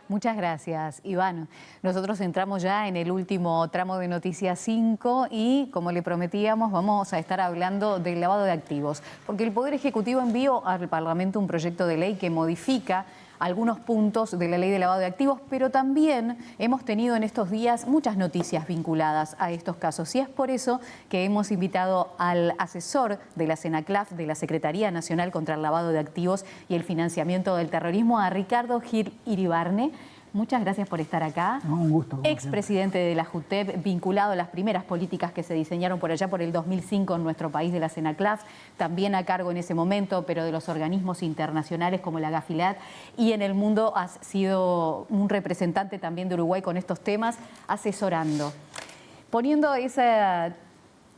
Muchas gracias, Iván. Nosotros entramos ya en el último tramo de Noticias 5 y, como le prometíamos, vamos a estar hablando del lavado de activos, porque el Poder Ejecutivo envió al Parlamento un proyecto de ley que modifica algunos puntos de la ley de lavado de activos, pero también hemos tenido en estos días muchas noticias vinculadas a estos casos. Y es por eso que hemos invitado al asesor de la SENACLAF, de la Secretaría Nacional contra el Lavado de Activos y el Financiamiento del Terrorismo, a Ricardo Gil Iribarne. Muchas gracias por estar acá. Un gusto. Expresidente de la JUTEP, vinculado a las primeras políticas que se diseñaron por allá por el 2005 en nuestro país de la SENACLAF, también a cargo en ese momento, pero de los organismos internacionales como la Gafilat, y en el mundo has sido un representante también de Uruguay con estos temas, asesorando. Poniendo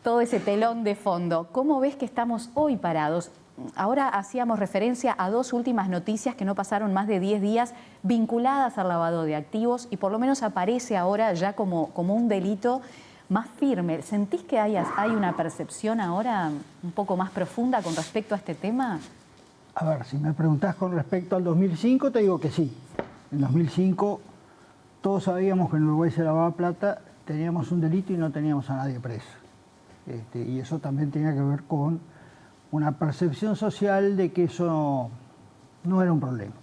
todo ese telón de fondo, ¿cómo ves que estamos hoy parados? Ahora hacíamos referencia a dos últimas noticias que no pasaron más de 10 días vinculadas al lavado de activos y por lo menos aparece ahora ya como un delito más firme. ¿Sentís que hay una percepción ahora un poco más profunda con respecto a este tema? A ver, si me preguntás con respecto al 2005, te digo que sí. En 2005 todos sabíamos que en Uruguay se lavaba plata, teníamos un delito y no teníamos a nadie preso. Y eso también tenía que ver con una percepción social de que eso no era un problema.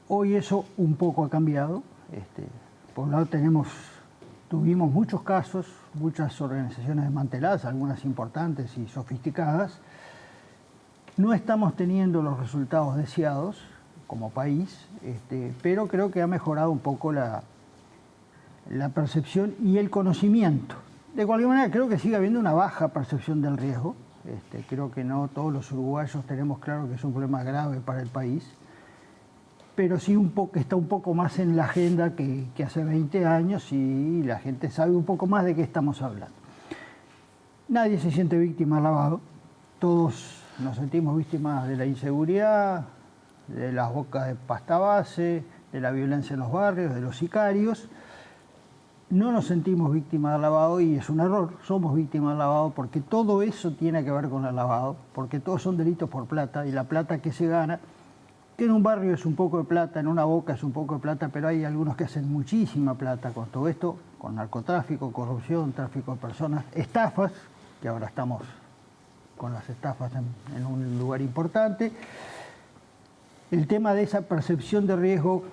Hoy eso un poco ha cambiado. Por un lado tuvimos muchos casos, muchas organizaciones desmanteladas, algunas importantes y sofisticadas. No estamos teniendo los resultados deseados como país, pero creo que ha mejorado un poco la percepción y el conocimiento. De cualquier manera, creo que sigue habiendo una baja percepción del riesgo. Creo que no todos los uruguayos tenemos claro que es un problema grave para el país, pero sí está un poco más en la agenda que hace 20 años y la gente sabe un poco más de qué estamos hablando. Nadie se siente víctima del lavado, todos nos sentimos víctimas de la inseguridad, de las bocas de pasta base, de la violencia en los barrios, de los sicarios. No nos sentimos víctimas del lavado y es un error, somos víctimas del lavado porque todo eso tiene que ver con el lavado, porque todos son delitos por plata y la plata que se gana, que en un barrio es un poco de plata, en una boca es un poco de plata, pero hay algunos que hacen muchísima plata con todo esto, con narcotráfico, corrupción, tráfico de personas, estafas, que ahora estamos con las estafas en un lugar importante. El tema de esa percepción de riesgo,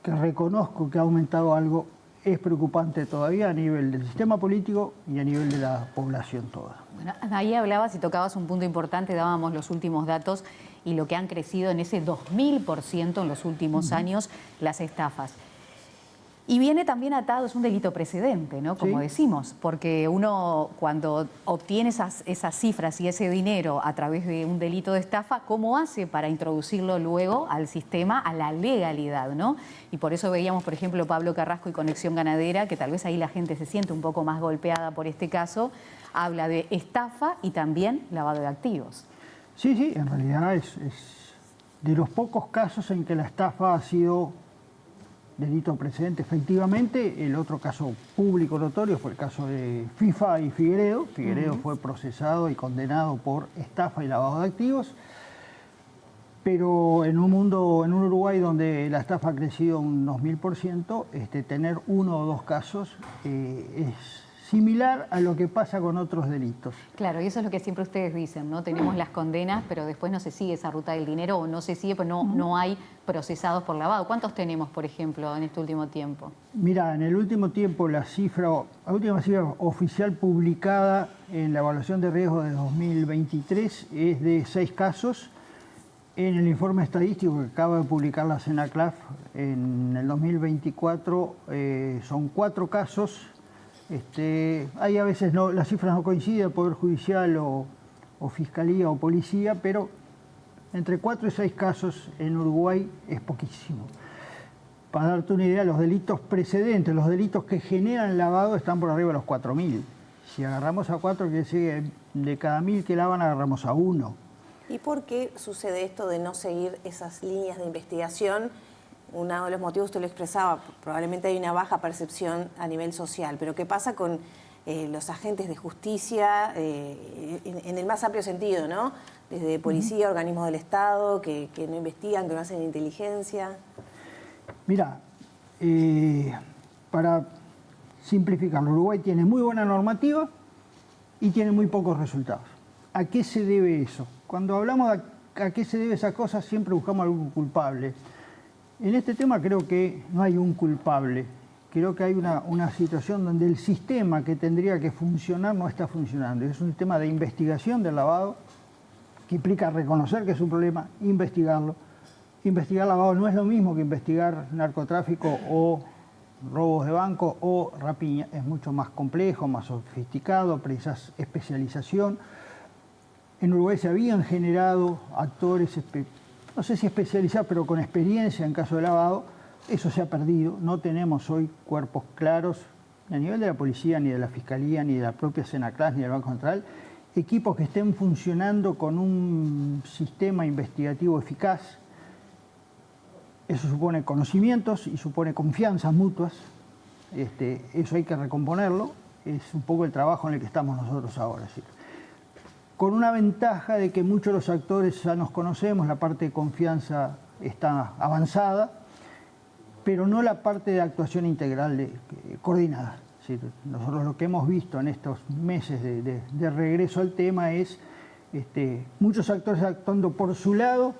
que reconozco que ha aumentado algo, es preocupante todavía a nivel del sistema político y a nivel de la población toda. Bueno, ahí hablabas y tocabas un punto importante, dábamos los últimos datos y lo que han crecido en ese 2000% en los últimos años las estafas. Y viene también atado, es un delito precedente, ¿no? Como decimos, porque uno cuando obtiene esas cifras y ese dinero a través de un delito de estafa, ¿cómo hace para introducirlo luego al sistema, a la legalidad, ¿no? Y por eso veíamos, por ejemplo, Pablo Carrasco y Conexión Ganadera, que tal vez ahí la gente se siente un poco más golpeada por este caso, habla de estafa y también lavado de activos. Sí, en realidad es de los pocos casos en que la estafa ha sido delito precedente. Efectivamente, el otro caso público notorio fue el caso de FIFA y Figueredo. Figueredo fue procesado y condenado por estafa y lavado de activos, pero en un Uruguay donde la estafa ha crecido un 2000%, tener uno o dos casos es similar a lo que pasa con otros delitos. Claro, y eso es lo que siempre ustedes dicen, ¿no? Tenemos las condenas, pero después no se sigue esa ruta del dinero o no se sigue, pero no hay procesados por lavado. ¿Cuántos tenemos, por ejemplo, en este último tiempo? Mira, en el último tiempo la última cifra oficial publicada en la evaluación de riesgo de 2023 es de 6 casos. En el informe estadístico que acaba de publicar la SENACLAF en el 2024 son 4 casos. Ahí a veces las cifras no coinciden, el Poder Judicial o Fiscalía o Policía, pero entre 4 y 6 casos en Uruguay es poquísimo. Para darte una idea, los delitos precedentes, los delitos que generan lavado están por arriba de los 4.000. Si agarramos a 4, quiere decir que de cada 1.000 que lavan agarramos a 1. ¿Y por qué sucede esto de no seguir esas líneas de investigación? Uno de los motivos, usted lo expresaba, probablemente hay una baja percepción a nivel social, pero ¿qué pasa con los agentes de justicia en el más amplio sentido, ¿no? Desde policía, organismos del Estado, que no investigan, que no hacen inteligencia? Mira, para simplificarlo, Uruguay tiene muy buena normativa y tiene muy pocos resultados. ¿A qué se debe eso? Cuando hablamos de a qué se debe esa cosa, siempre buscamos algún culpable. En este tema creo que no hay un culpable. Creo que hay una situación donde el sistema que tendría que funcionar no está funcionando. Es un tema de investigación del lavado, que implica reconocer que es un problema, investigarlo. Investigar lavado no es lo mismo que investigar narcotráfico o robos de banco o rapiña. Es mucho más complejo, más sofisticado, precisa especialización. En Uruguay se habían generado actores, no sé si especializados, pero con experiencia en caso de lavado. Eso se ha perdido. No tenemos hoy cuerpos claros, ni a nivel de la policía, ni de la fiscalía, ni de la propia Senaclas, ni del Banco Central, equipos que estén funcionando con un sistema investigativo eficaz. Eso supone conocimientos y supone confianzas mutuas. Eso hay que recomponerlo. Es un poco el trabajo en el que estamos nosotros ahora. ¿Sí? Con una ventaja de que muchos de los actores ya nos conocemos, la parte de confianza está avanzada, pero no la parte de actuación integral coordinada. ¿Sí? Nosotros lo que hemos visto en estos meses de regreso al tema es muchos actores actuando por su lado,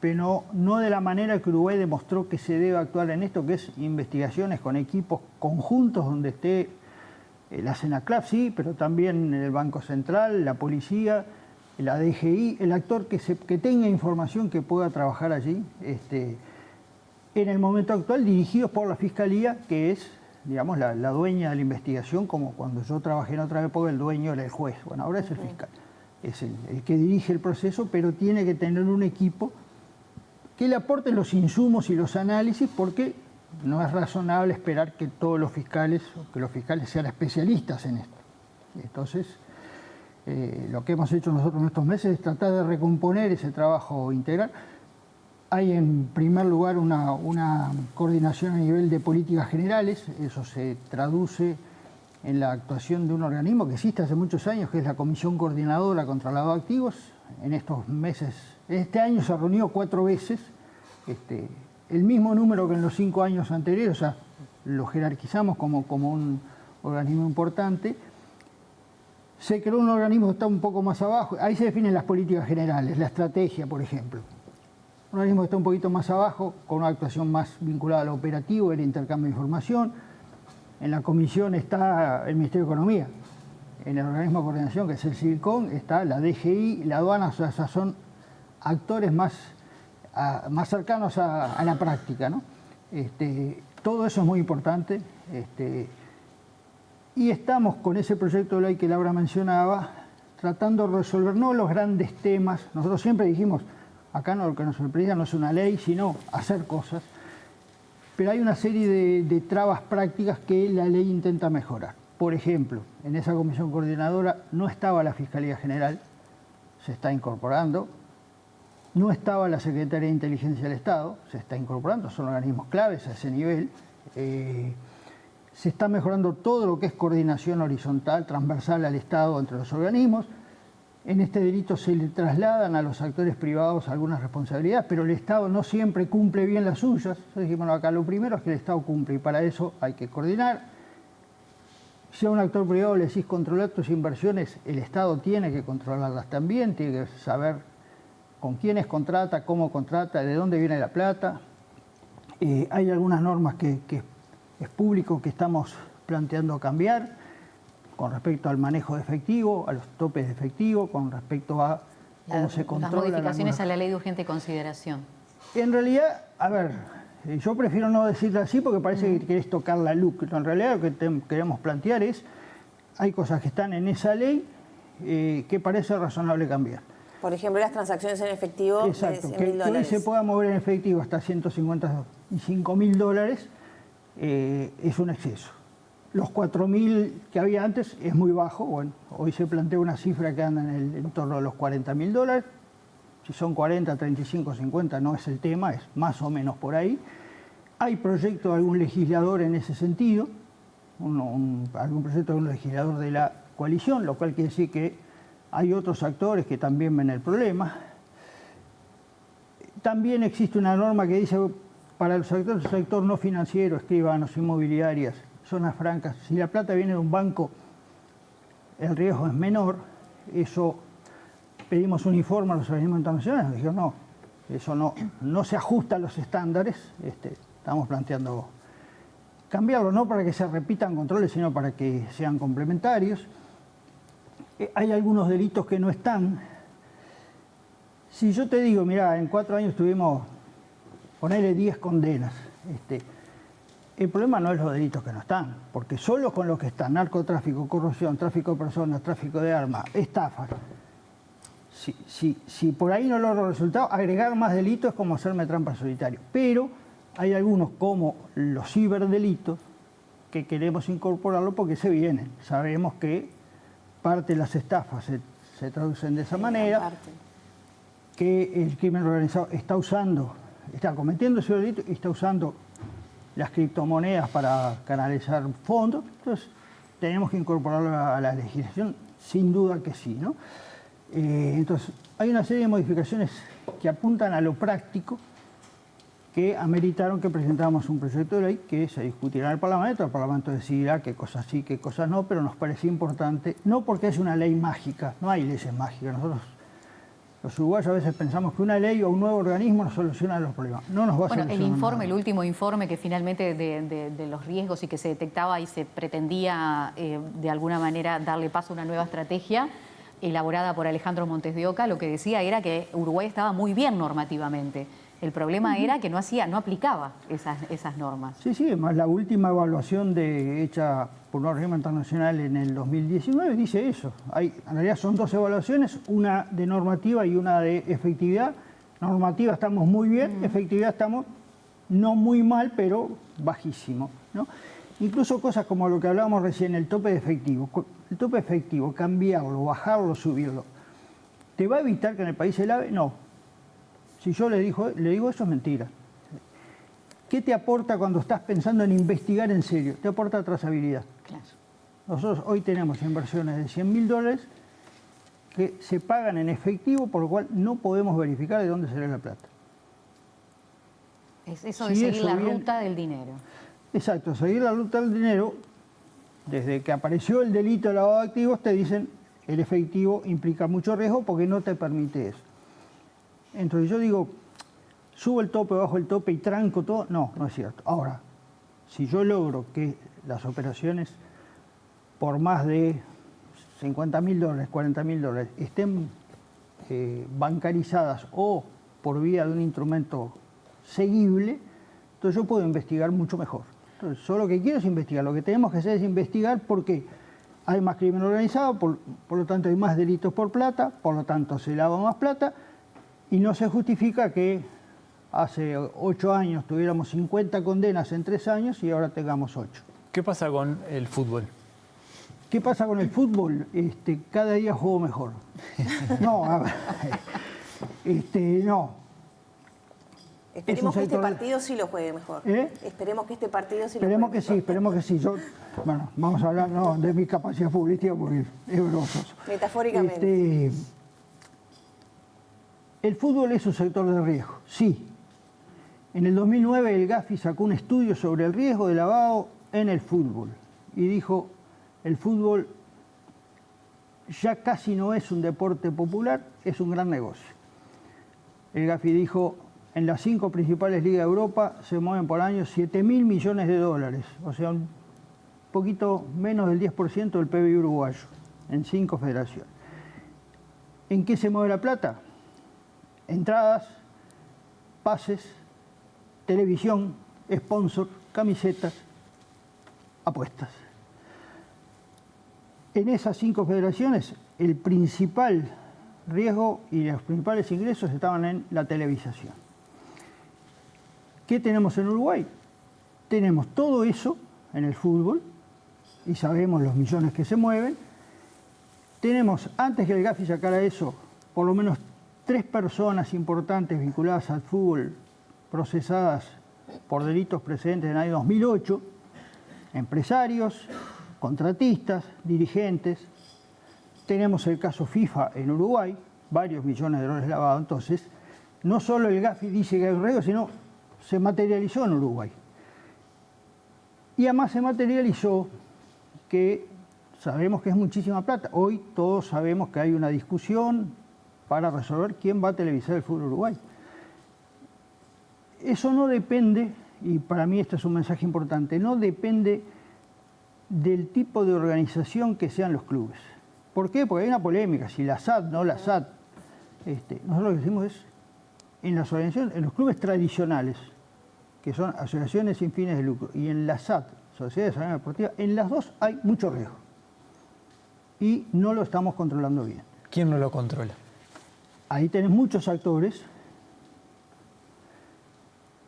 pero no de la manera que Uruguay demostró que se debe actuar en esto, que es investigaciones con equipos conjuntos donde esté la Senaclaf, sí, pero también el Banco Central, la policía, la DGI, el actor que tenga información que pueda trabajar allí, en el momento actual dirigidos por la Fiscalía, que es, digamos, la dueña de la investigación, como cuando yo trabajé en otra época el dueño era el juez. Bueno, ahora es el fiscal, es el que dirige el proceso, pero tiene que tener un equipo que le aporte los insumos y los análisis, porque no es razonable esperar que todos los fiscales, o que los fiscales sean especialistas en esto. Entonces, lo que hemos hecho nosotros en estos meses es tratar de recomponer ese trabajo integral. Hay en primer lugar una coordinación a nivel de políticas generales. Eso se traduce en la actuación de un organismo que existe hace muchos años, que es la Comisión Coordinadora contra el Lavado de Activos. En estos meses, este año se reunió 4 veces, el mismo número que en los 5 años anteriores, o sea, lo jerarquizamos como un organismo importante. Se creó un organismo que está un poco más abajo, ahí se definen las políticas generales, la estrategia, por ejemplo. Un organismo que está un poquito más abajo, con una actuación más vinculada a lo operativo, el intercambio de información. En la comisión está el Ministerio de Economía. En el organismo de coordinación, que es el CIVICON, está la DGI, la aduana, o sea, esos son actores más cercanos a la práctica, ¿no? Todo eso es muy importante. Y estamos con ese proyecto de ley que Laura mencionaba, tratando de resolver no los grandes temas. Nosotros siempre dijimos, acá lo que nos sorprende no es una ley, sino hacer cosas. Pero hay una serie de trabas prácticas que la ley intenta mejorar. Por ejemplo, en esa comisión coordinadora no estaba la Fiscalía General, se está incorporando. No estaba la Secretaría de Inteligencia del Estado, se está incorporando, son organismos claves a ese nivel. Se está mejorando todo lo que es coordinación horizontal, transversal al Estado entre los organismos. En este delito se le trasladan a los actores privados algunas responsabilidades, pero el Estado no siempre cumple bien las suyas. Entonces dijimos, bueno, acá lo primero es que el Estado cumple y para eso hay que coordinar. Si a un actor privado le decís controlar tus inversiones, el Estado tiene que controlarlas también, tiene que saber con quiénes contrata, cómo contrata, de dónde viene la plata. Hay algunas normas que es público que estamos planteando cambiar con respecto al manejo de efectivo, a los topes de efectivo, con respecto a cómo se controla. Las modificaciones a la ley de urgente consideración. En realidad, a ver, yo prefiero no decirlo así porque parece que querés tocar la luz. En realidad lo que queremos plantear es, hay cosas que están en esa ley que parece razonable cambiar. Por ejemplo, las transacciones en efectivo. Exacto, de que hoy se pueda mover en efectivo hasta $155.000 es un exceso. Los 4.000 que había antes es muy bajo. Bueno, hoy se plantea una cifra que anda en torno a los $40.000. Si son 40, 35, 50 no es el tema, es más o menos por ahí. Hay proyecto de algún legislador en ese sentido, algún proyecto de un legislador de la coalición, lo cual quiere decir que hay otros actores que también ven el problema. También existe una norma que dice para el sector no financiero, escribanos, inmobiliarias, zonas francas, si la plata viene de un banco, el riesgo es menor. Eso pedimos un informe a los organismos internacionales, nos dijeron no, eso no se ajusta a los estándares. Estamos planteando cambiarlo, no para que se repitan controles, sino para que sean complementarios. Hay algunos delitos que no están. Si yo te digo, mira, en 4 años tuvimos, ponerle 10 condenas, el problema no es los delitos que no están, porque solo con los que están, narcotráfico, corrupción, tráfico de personas, tráfico de armas, estafas, si por ahí no logro resultados, agregar más delitos es como hacerme trampa solitario. Pero hay algunos, como los ciberdelitos, que queremos incorporarlo porque se vienen. Sabemos que parte de las estafas se traducen de esa manera, que el crimen organizado está cometiendo ese delito y está usando las criptomonedas para canalizar fondos. Entonces tenemos que incorporarlo a la legislación, sin duda que sí, ¿no? Entonces hay una serie de modificaciones que apuntan a lo práctico, que ameritaron que presentáramos un proyecto de ley que se discutirá en el Parlamento decidirá qué cosas sí, qué cosas no, pero nos parecía importante, no porque es una ley mágica, no hay leyes mágicas. Nosotros, los uruguayos, a veces pensamos que una ley o un nuevo organismo nos soluciona los problemas. No nos va a solucionar nada. El último informe que finalmente de los riesgos y que se detectaba y se pretendía de alguna manera darle paso a una nueva estrategia elaborada por Alejandro Montes de Oca, lo que decía era que Uruguay estaba muy bien normativamente. El problema era que no aplicaba esas normas. Sí, además la última evaluación hecha por un organismo internacional en el 2019 dice eso. En realidad son 2 evaluaciones, una de normativa y una de efectividad. Normativa estamos muy bien, efectividad estamos no muy mal, pero bajísimo, ¿no? Incluso cosas como lo que hablábamos recién, el tope de efectivo. El tope de efectivo, cambiarlo, bajarlo, subirlo, ¿te va a evitar que en el país se lave? No. Si yo le digo eso, es mentira. ¿Qué te aporta cuando estás pensando en investigar en serio? Te aporta trazabilidad. Claro. Nosotros hoy tenemos inversiones de $100.000 que se pagan en efectivo, por lo cual no podemos verificar de dónde sale la plata. Es eso de seguir la ruta del dinero. Exacto, seguir la ruta del dinero. Desde que apareció el delito de lavado de activos, te dicen el efectivo implica mucho riesgo porque no te permite eso. Entonces yo digo, subo el tope, bajo el tope y tranco todo. No es cierto. Ahora, si yo logro que las operaciones por más de $50.000, $40.000 estén bancarizadas o por vía de un instrumento seguible, entonces yo puedo investigar mucho mejor. Entonces, yo lo que quiero es investigar. Lo que tenemos que hacer es investigar porque hay más crimen organizado, por lo tanto hay más delitos por plata, por lo tanto se lava más plata, y no se justifica que hace 8 años tuviéramos 50 condenas en 3 años y ahora tengamos 8. ¿Qué pasa con el fútbol? ¿Qué pasa con el fútbol? Cada día juego mejor. No, a ver, no. Esperemos que este partido sí lo juegue mejor. Esperemos que este partido sí lo juegue mejor. Esperemos que sí. Bueno, vamos a hablar de mi capacidad futbolística porque es brososo. Metafóricamente. El fútbol es un sector de riesgo, sí. En el 2009 el Gafi sacó un estudio sobre el riesgo de lavado en el fútbol y dijo, el fútbol ya casi no es un deporte popular, es un gran negocio. El Gafi dijo, en las 5 principales ligas de Europa se mueven por año $7.000 millones, o sea, un poquito menos del 10% del PBI uruguayo, en 5 federaciones. ¿En qué se mueve la plata? Entradas, pases, televisión, sponsor, camisetas, apuestas. En esas 5 federaciones, el principal riesgo y los principales ingresos estaban en la televisación. ¿Qué tenemos en Uruguay? Tenemos todo eso en el fútbol y sabemos los millones que se mueven. Tenemos, antes que el Gafi sacara eso, por lo menos 3 personas importantes vinculadas al fútbol procesadas por delitos precedentes en el año 2008, empresarios, contratistas, dirigentes. Tenemos el caso FIFA en Uruguay, varios millones de dólares lavados. Entonces, no solo el Gafi dice que hay riesgo, sino se materializó en Uruguay. Y además se materializó que sabemos que es muchísima plata. Hoy todos sabemos que hay una discusión para resolver quién va a televisar el fútbol uruguayo. Eso no depende, y para mí este es un mensaje importante, no depende del tipo de organización que sean los clubes. ¿Por qué? Porque hay una polémica, si la SAD, no la SAD. Nosotros lo que decimos es, en las organizaciones, en los clubes tradicionales, que son asociaciones sin fines de lucro, y en la SAD, Sociedad de Desarrollo Deportiva, en las dos hay mucho riesgo. Y no lo estamos controlando bien. ¿Quién no lo controla? Ahí tenés muchos actores,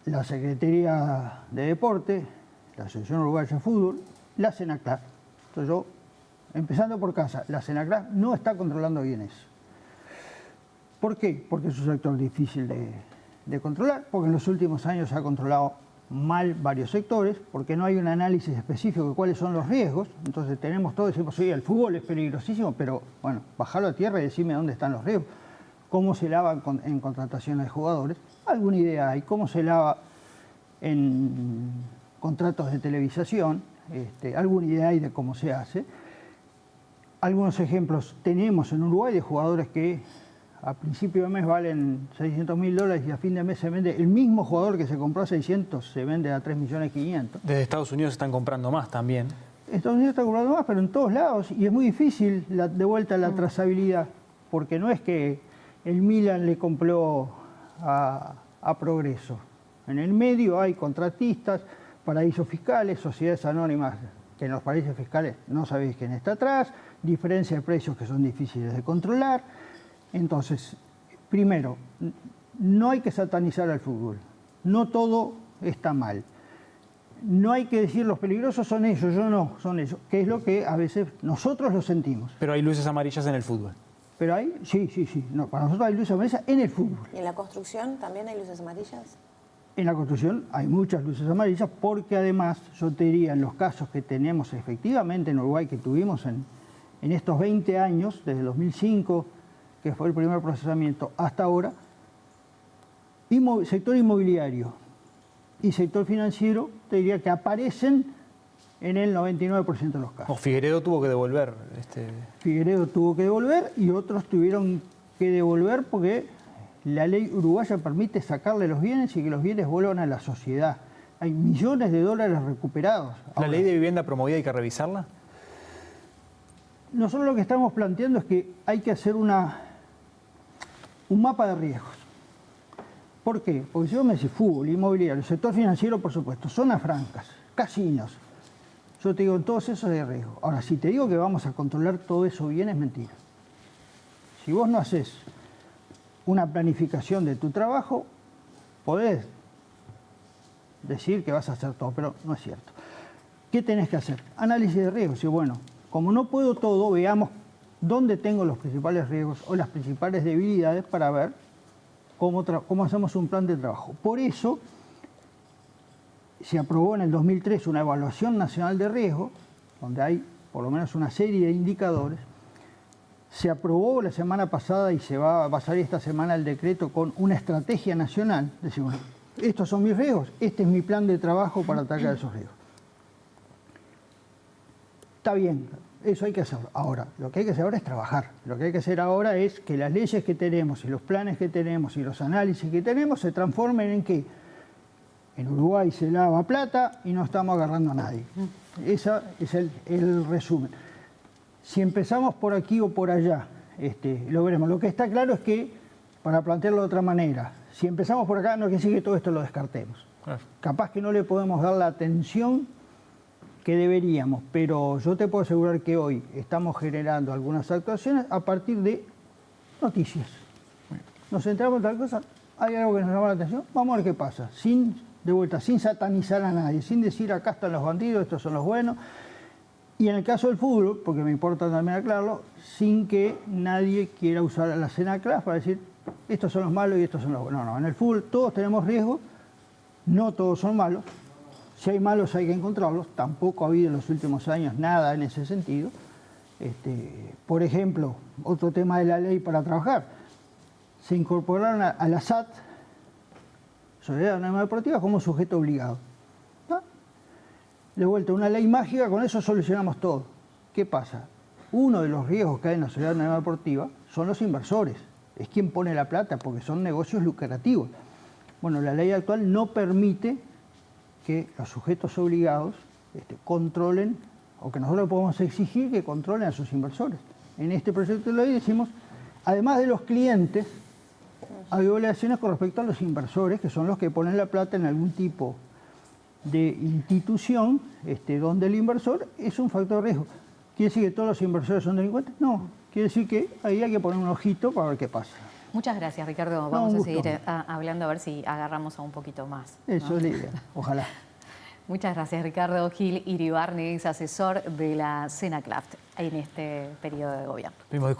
la Secretaría de Deporte, la Asociación Uruguaya de Fútbol, la SENACLAF. Entonces yo, empezando por casa, la SENACLAF no está controlando bien eso. ¿Por qué? Porque es un sector difícil de controlar, porque en los últimos años se ha controlado mal varios sectores, porque no hay un análisis específico de cuáles son los riesgos. Entonces tenemos todo, decimos, oye, el fútbol es peligrosísimo, pero bueno, bajalo a tierra y decime dónde están los riesgos. ¿Cómo se lava en contrataciones de jugadores? Alguna idea hay. ¿Cómo se lava en contratos de televisación? Alguna idea hay de cómo se hace. Algunos ejemplos tenemos en Uruguay de jugadores que a principio de mes valen $600.000 y a fin de mes se vende el mismo jugador que se compró a 600, se vende a 3.500.000. Desde Estados Unidos están comprando más también. Estados Unidos está comprando más, pero en todos lados. Y es muy difícil de vuelta la trazabilidad, porque no es que el Milan le compró a Progreso. En el medio hay contratistas, paraísos fiscales, sociedades anónimas, que en los paraísos fiscales no sabéis quién está atrás, diferencia de precios que son difíciles de controlar. Entonces, primero, no hay que satanizar al fútbol. No todo está mal. No hay que decir los peligrosos son ellos, yo no, son ellos, que es lo que a veces nosotros lo sentimos. Pero hay luces amarillas en el fútbol. Pero hay, sí. No, para nosotros hay luces amarillas en el fútbol. ¿Y en la construcción también hay luces amarillas? En la construcción hay muchas luces amarillas porque además, yo te diría, en los casos que tenemos efectivamente en Uruguay, que tuvimos en estos 20 años, desde 2005, que fue el primer procesamiento, hasta ahora, sector inmobiliario y sector financiero, te diría que aparecen en el 99% de los casos. O Figueiredo tuvo que devolver. Figueiredo tuvo que devolver y otros tuvieron que devolver porque la ley uruguaya permite sacarle los bienes y que los bienes vuelvan a la sociedad. Hay millones de dólares recuperados. ¿La ley de vivienda promovida hay que revisarla? Nosotros lo que estamos planteando es que hay que hacer un mapa de riesgos. ¿Por qué? Porque si vos me decís fútbol, inmobiliario, sector financiero, por supuesto, zonas francas, casinos, yo te digo, en todos esos hay riesgo. Ahora, si te digo que vamos a controlar todo eso bien, es mentira. Si vos no haces una planificación de tu trabajo, podés decir que vas a hacer todo, pero no es cierto. ¿Qué tenés que hacer? Análisis de riesgos. Y bueno, como no puedo todo, veamos dónde tengo los principales riesgos o las principales debilidades para ver cómo hacemos un plan de trabajo. Por eso se aprobó en el 2003 una evaluación nacional de riesgo, donde hay por lo menos una serie de indicadores. Se aprobó la semana pasada y va a salir esta semana el decreto con una estrategia nacional. Decir, bueno, estos son mis riesgos, este es mi plan de trabajo para atacar esos riesgos. Está bien, eso hay que hacerlo. Ahora, lo que hay que hacer ahora es trabajar. Lo que hay que hacer ahora es que las leyes que tenemos y los planes que tenemos y los análisis que tenemos se transformen en que en Uruguay se lava plata y no estamos agarrando a nadie. Ese es el resumen. Si empezamos por aquí o por allá, lo veremos. Lo que está claro es que, para plantearlo de otra manera, si empezamos por acá, no quiere decir que todo esto lo descartemos. Claro. Capaz que no le podemos dar la atención que deberíamos, pero yo te puedo asegurar que hoy estamos generando algunas actuaciones a partir de noticias. Nos centramos en tal cosa, hay algo que nos llama la atención, vamos a ver qué pasa, sin satanizar a nadie, sin decir acá están los bandidos, estos son los buenos. Y en el caso del fútbol, porque me importa también aclararlo, sin que nadie quiera usar la SENACLAF para decir estos son los malos y estos son los buenos. No, en el fútbol todos tenemos riesgos, no todos son malos. Si hay malos hay que encontrarlos, tampoco ha habido en los últimos años nada en ese sentido. Por ejemplo, otro tema de la ley para trabajar, se incorporaron a la SAT sociedad anónima deportiva como sujeto obligado. ¿No? De vuelta, una ley mágica, con eso solucionamos todo. ¿Qué pasa? Uno de los riesgos que hay en la sociedad anónima deportiva son los inversores. Es quien pone la plata, porque son negocios lucrativos. Bueno, la ley actual no permite que los sujetos obligados controlen, o que nosotros podemos exigir que controlen a sus inversores. En este proyecto de ley decimos, además de los clientes, hay obligaciones con respecto a los inversores, que son los que ponen la plata en algún tipo de institución donde el inversor es un factor de riesgo. ¿Quiere decir que todos los inversores son delincuentes? No, quiere decir que ahí hay que poner un ojito para ver qué pasa. Muchas gracias, Ricardo. No, Vamos un a gusto. seguir hablando a ver si agarramos a un poquito más, ¿no? Eso es la idea, ojalá. Muchas gracias, Ricardo Gil Iribarne, es asesor de la CENACLAF en este periodo de gobierno.